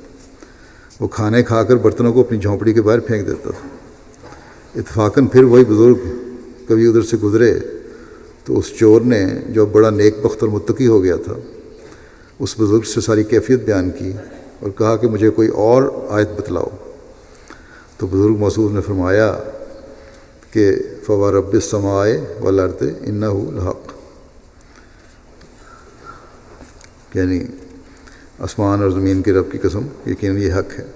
Speaker 2: وہ کھانے کھا کر برتنوں کو اپنی جھونپڑی کے باہر پھینک دیتا تھا. اتفاقاً پھر وہی بزرگ کبھی ادھر سے گزرے تو اس چور نے جو بڑا نیک بخت اور متقی ہو گیا تھا اس بزرگ سے ساری کیفیت بیان کی اور کہا کہ مجھے کوئی اور آیت بتلاؤ. تو بزرگ موصوف نے فرمایا کہ فَوَرَبِّ السَّمَاءِ وَالْأَرْضِ إِنَّهُ لَحَقٌّ، یعنی آسمان اور زمین کے رب کی قسم یقیناً یہ حق ہے.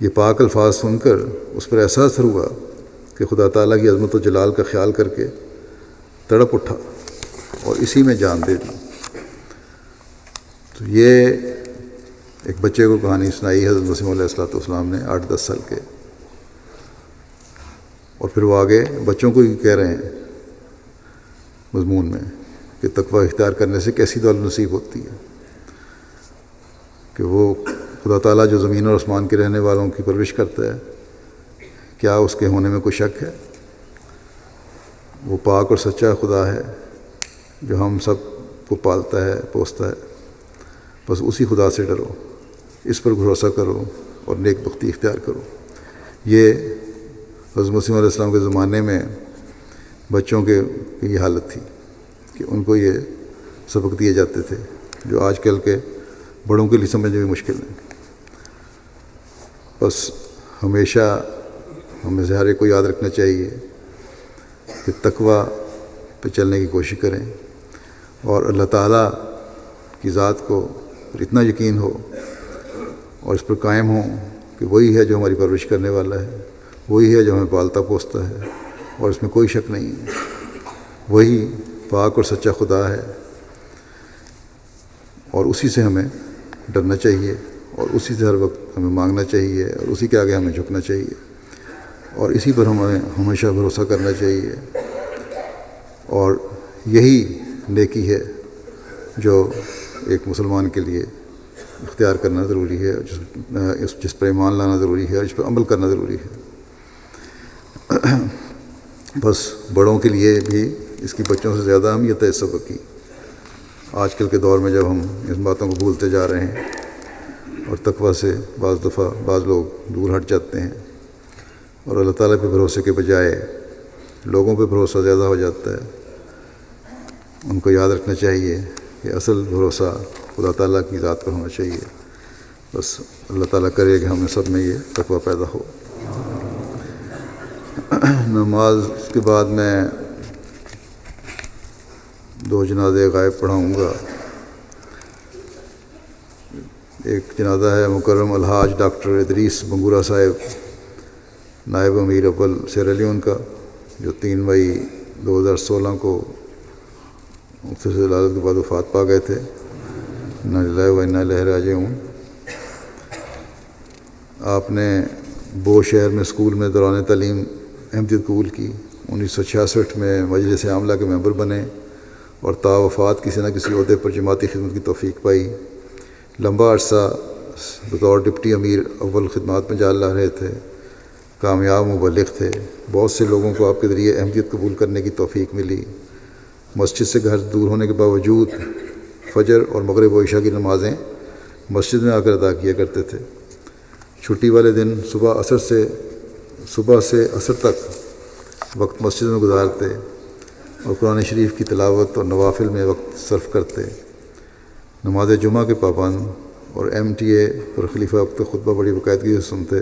Speaker 2: یہ پاک الفاظ سن کر اس پر ایسا اثر ہوا کہ خدا تعالیٰ کی عظمت و جلال کا خیال کر کے تڑپ اٹھا اور اسی میں جان دے دی. تو یہ ایک بچے کو کہانی سنائی حضرت مسیح علیہ الصلوۃ والسلام نے 8-10 سال کے، اور پھر وہ آگے بچوں کو ہی کہہ رہے ہیں مضمون میں کہ تقوی اختیار کرنے سے کیسی دولت نصیب ہوتی ہے، کہ وہ خدا تعالیٰ جو زمین اور آسمان کے رہنے والوں کی پرورش کرتا ہے کیا اس کے ہونے میں کوئی شک ہے؟ وہ پاک اور سچا خدا ہے جو ہم سب کو پالتا ہے پوستا ہے. بس اسی خدا سے ڈرو، اس پر بھروسہ کرو اور نیک بختی اختیار کرو. یہ حضرت مسیح علیہ السلام کے زمانے میں بچوں کے یہ حالت تھی کہ ان کو یہ سبق دیے جاتے تھے جو آج کل کے بڑوں کے لیے سمجھنے میں مشکل ہے. بس ہمیشہ ہمیں ہر ایک کو یاد رکھنا چاہیے کہ تقوی پہ چلنے کی کوشش کریں اور اللہ تعالیٰ کی ذات کو پر اتنا یقین ہو اور اس پر قائم ہوں کہ وہی ہے جو ہماری پرورش کرنے والا ہے، وہی ہے جو ہمیں پالتا پوستا ہے اور اس میں کوئی شک نہیں ہے. وہی پاک اور سچا خدا ہے اور اسی سے ہمیں ڈرنا چاہیے اور اسی سے ہر وقت ہمیں مانگنا چاہیے اور اسی کے آگے ہمیں جھکنا چاہیے اور اسی پر ہمیں ہمیشہ بھروسہ کرنا چاہیے. اور یہی نیکی ہے جو ایک مسلمان کے لیے اختیار کرنا ضروری ہے، جس پر ایمان لانا ضروری ہے اور جس پر عمل کرنا ضروری ہے. بس بڑوں کے لیے بھی اس کی بچوں سے زیادہ اہمیت ہے اس سبق کی آج کل کے دور میں جب ہم ان باتوں کو بھولتے جا رہے ہیں اور تقویٰ سے بعض لوگ دور ہٹ جاتے ہیں اور اللہ تعالیٰ پہ بھروسے کے بجائے لوگوں پہ بھروسہ زیادہ ہو جاتا ہے، ان کو یاد رکھنا چاہیے کہ اصل بھروسہ خدا تعالیٰ کی ذات پر ہونا چاہیے۔ بس اللہ تعالیٰ کرے کہ ہم سب میں یہ تقویٰ پیدا ہو۔ نماز کے بعد میں 2 جنازے غائب پڑھاؤں گا۔ ایک جنازہ ہے مکرم الحاج ڈاکٹر ادریس بنگورہ صاحب، نائب امیر اول سیرا لیون کا، جو 3 مئی 2016 کو مختصر عدالت کے بعد وفات پا گئے تھے۔ انا للہ و انا الیہ راجعون۔ آپ نے بو شہر میں اسکول میں دوران تعلیم احمدیت قبول کی۔ 1966 میں مجلس عاملہ کے ممبر بنے اور تا وفات کسی نہ کسی عہدے پر جماعتی خدمت کی توفیق پائی۔ لمبا عرصہ بطور ڈپٹی امیر اول خدمات میں جا لا رہے تھے، کامیاب مبلغ تھے۔ بہت سے لوگوں کو آپ کے ذریعے احمدیت قبول کرنے کی توفیق ملی۔ مسجد سے گھر دور ہونے کے باوجود فجر اور مغرب و عشاء کی نمازیں مسجد میں آ کر ادا کیا کرتے تھے۔ چھٹی والے دن صبح سے عصر تک وقت مسجد میں گزارتے اور قرآن شریف کی تلاوت اور نوافل میں وقت صرف کرتے۔ نماز جمعہ کے پابند اور MTA اور خلیفہ وقت خطبہ بڑی باقاعدگی سے سنتے۔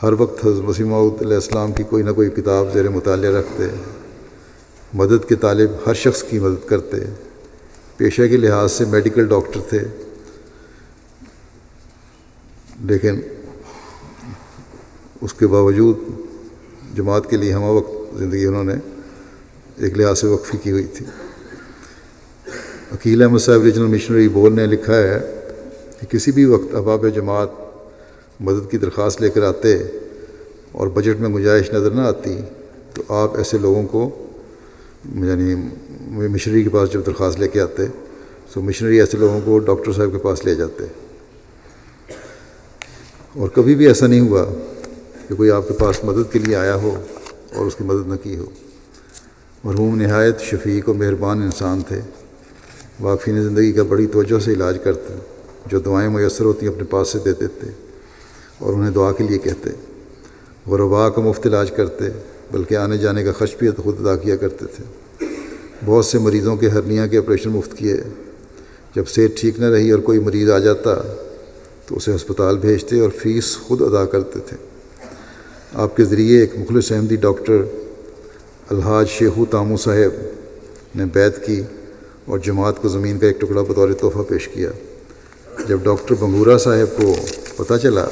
Speaker 2: ہر وقت حضرت مسیح موعود علیہ السلام کی کوئی نہ کوئی کتاب زیر مطالعہ رکھتے۔ مدد کے طالب ہر شخص کی مدد کرتے۔ پیشہ کے لحاظ سے میڈیکل ڈاکٹر تھے، لیکن اس کے باوجود جماعت کے لیے ہمہ وقت زندگی انہوں نے ایک لحاظ سے وقفی کی ہوئی تھی۔ عقیل احمد صاحب ریجنل مشنری بول نے لکھا ہے کہ کسی بھی وقت احباب جماعت مدد کی درخواست لے کر آتے اور بجٹ میں گنجائش نظر نہ آتی تو آپ ایسے لوگوں کو، یعنی مشنری کے پاس جب درخواست لے کے آتے تو مشنری ایسے لوگوں کو ڈاکٹر صاحب کے پاس لے جاتے۔ اور کبھی بھی ایسا نہیں ہوا کہ کوئی آپ کے پاس مدد کے لیے آیا ہو اور اس کی مدد نہ کی ہو۔ مرحوم نہایت شفیق و مہربان انسان تھے۔ واقفین زندگی کا بڑی توجہ سے علاج کرتے، جو دعائیں میسر ہوتی ہیں اپنے پاس سے دے دیتے اور انہیں دعا کے لیے کہتے۔ غرباء کا مفت علاج کرتے، بلکہ آنے جانے کا خرچ بھی خود ادا کیا کرتے تھے۔ بہت سے مریضوں کے ہرنیا کے آپریشن مفت کیے۔ جب صحت ٹھیک نہ رہی اور کوئی مریض آ جاتا تو اسے ہسپتال بھیجتے اور فیس خود ادا کرتے تھے۔ آپ کے ذریعے ایک مخلص احمدی ڈاکٹر الحاج شیخو تامو صاحب نے بیعت کی اور جماعت کو زمین کا ایک ٹکڑا بطور تحفہ پیش کیا۔ جب ڈاکٹر بنگورہ صاحب کو پتہ چلا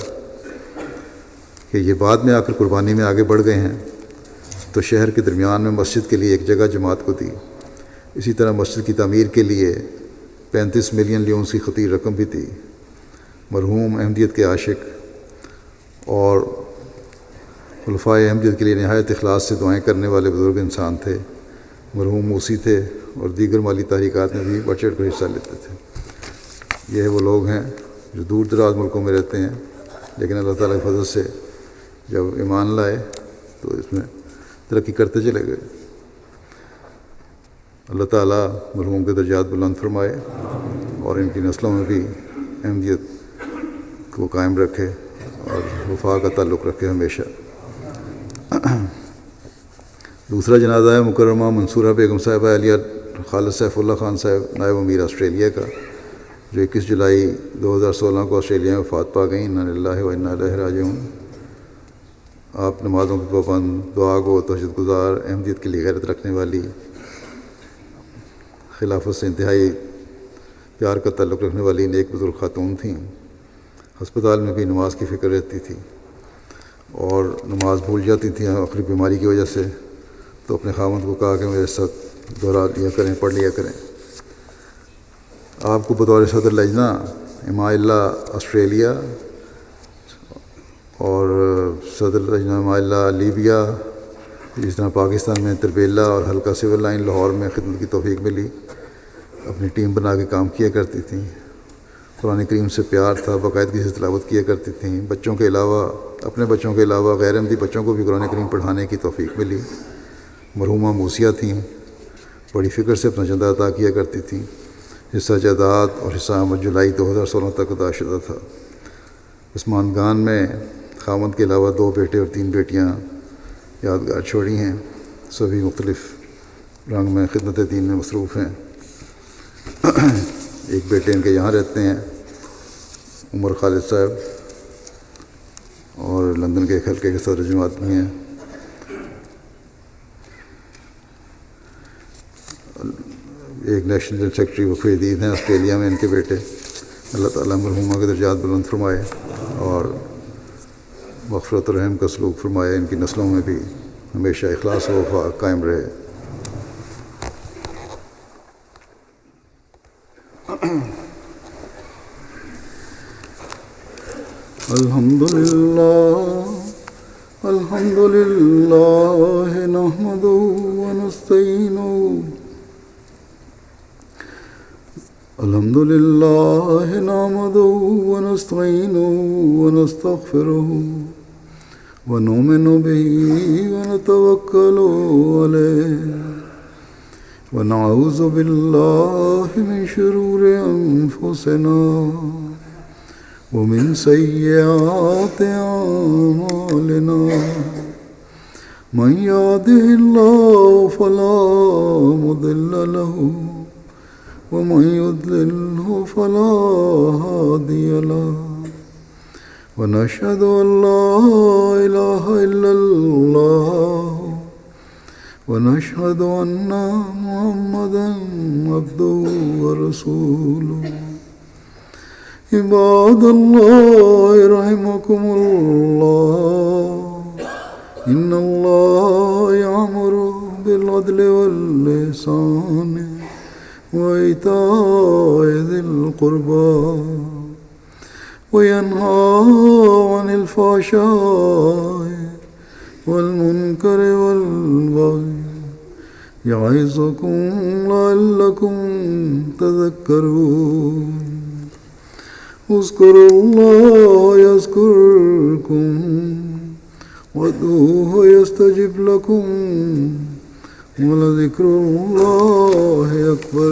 Speaker 2: کہ یہ بعد میں آ کر قربانی میں آگے بڑھ گئے ہیں تو شہر کے درمیان میں مسجد کے لیے ایک جگہ جماعت کو دی۔ اسی طرح مسجد کی تعمیر کے لیے 35 ملین لیونز کی خطیر رقم بھی دی۔ مرحوم احمدیت کے عاشق اور خلفائے احمدیت کے لیے نہایت اخلاص سے دعائیں کرنے والے بزرگ انسان تھے۔ مرحوم موسی تھے اور دیگر مالی تحریکات میں بھی بڑھ چڑھ کر حصہ لیتے تھے۔ یہ وہ لوگ ہیں جو دور دراز ملکوں میں رہتے ہیں، لیکن اللہ تعالیٰ کے فضل سے جب ایمان لائے تو اس میں ترقی کرتے چلے گئے۔ اللہ تعالیٰ مرحوم کے درجات بلند فرمائے اور ان کی نسلوں میں بھی احمدیت کو قائم رکھے اور وفا کا تعلق رکھے ہمیشہ۔ دوسرا جنازہ ہے مکرمہ منصورہ بیگم صاحبہ علیہ خالد سیف اللہ خان صاحب، نائب امیر آسٹریلیا کا، جو 21 جولائی 2016 کو آسٹریلیا میں وفات پا گئیں۔ انا للہ و انا الیہ راجعون۔ آپ نمازوں کے پابند، دعا گو، تہجد گزار، احمدیت کے لیے غیرت رکھنے والی، خلافت سے انتہائی پیار کا تعلق رکھنے والی نیک بزرگ خاتون تھیں۔ ہسپتال میں بھی نماز کی فکر رہتی تھی اور نماز بھول جاتی تھیں آخری بیماری کی وجہ سے، تو اپنے خاوند کو کہا کہ میرے ساتھ دہرا لیا کریں، پڑھ لیا کریں۔ آپ کو بطور صدر لجنہ اماء اللہ آسٹریلیا اور صدر لجنہ اماء اللہ لیبیا، جس طرح پاکستان میں تربیلا اور حلقہ سول لائن لاہور میں خدمت کی توفیق ملی۔ اپنی ٹیم بنا کے کام کیا کرتی تھیں۔ قرآن کریم سے پیار تھا، باقاعدگی سے تلاوت کیا کرتی تھیں۔ بچوں کے علاوہ، اپنے بچوں کے علاوہ غیر احمدی بچوں کو بھی قرآن کریم پڑھانے کی توفیق ملی۔ مرحومہ موسیہ تھیں، بڑی فکر سے اپنا چندہ عطا کیا کرتی تھیں۔ حصہ جائیداد اور حصہ آمد جولائی 2016 تک ادا شدہ تھا۔ اس ماندگان میں خاوند کے علاوہ 2 بیٹے اور 3 بیٹیاں یادگار چھوڑی ہیں۔ سبھی مختلف رنگ میں خدمت دین میں مصروف ہیں۔ ایک بیٹے ان کے یہاں رہتے ہیں، عمر خالد صاحب، اور لندن کے ایک حلقے کے صدر جماعت بھی ہیں۔ ایک نیشنل سیکرٹری وقف جدید ہیں آسٹریلیا میں ان کے بیٹے۔ اللہ تعالیٰ مرحومہ کے درجات بلند فرمائے اور مغفرت و رحم کا سلوک فرمائے، ان کی نسلوں میں بھی ہمیشہ اخلاص و وفا قائم رہے۔ الحمد للہ نحمدہ ونستعینہ الحمد للہ نحمدہ ونستعینہ ونستغفرہ ونؤمن بہ ونتوکل علیہ ونعوذ باللہ من شرور انفسنا ومن سیئات اعمالنا من یہدہ اللہ فلا مضل له ومن يضلله فلا هادي له ونشهد أن لا إله إلا الله ونشهد أن محمدا عبده ورسوله عباد الله رحمكم الله إن الله يأمر بالعدل والإحسان وإيتاء ذي القربى وينهى عن الفحشاء والمنكر والبغي يعظكم لعلكم تذكرون اذكروا الله يذكركم وادعوه يستجب لكم ولذكر الله أكبر